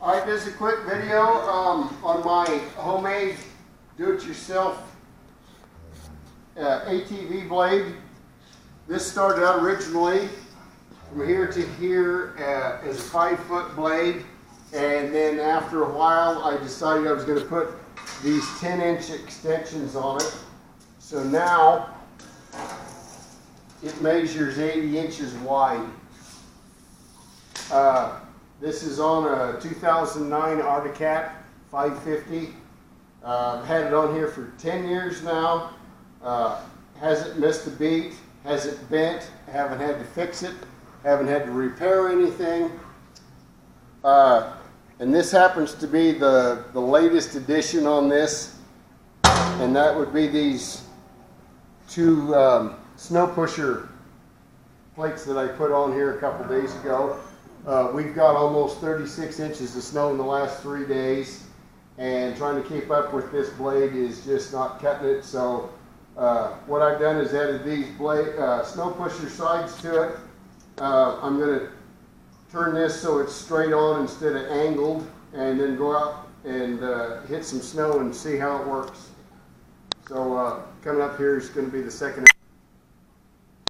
Alright, this is a quick video on my homemade do-it-yourself ATV blade. This started out originally from here to here as a 5-foot blade, and then after a while I decided I was going to put these 10-inch extensions on it. So now it measures 80 inches wide. This is on a 2009 Articat 550. Had it on here for 10 years now. Hasn't missed a beat, hasn't bent, haven't had to fix it, haven't had to repair anything. And this happens to be the latest addition on this, and that would be these two snow pusher plates that I put on here a couple days ago. We've got almost 36 inches of snow in the last 3 days, and trying to keep up with this blade is just not cutting it. So what I've done is added these snow pusher sides to it. I'm going to turn this so it's straight on instead of angled, and then go out and hit some snow and see how it works. So coming up here is going to be the second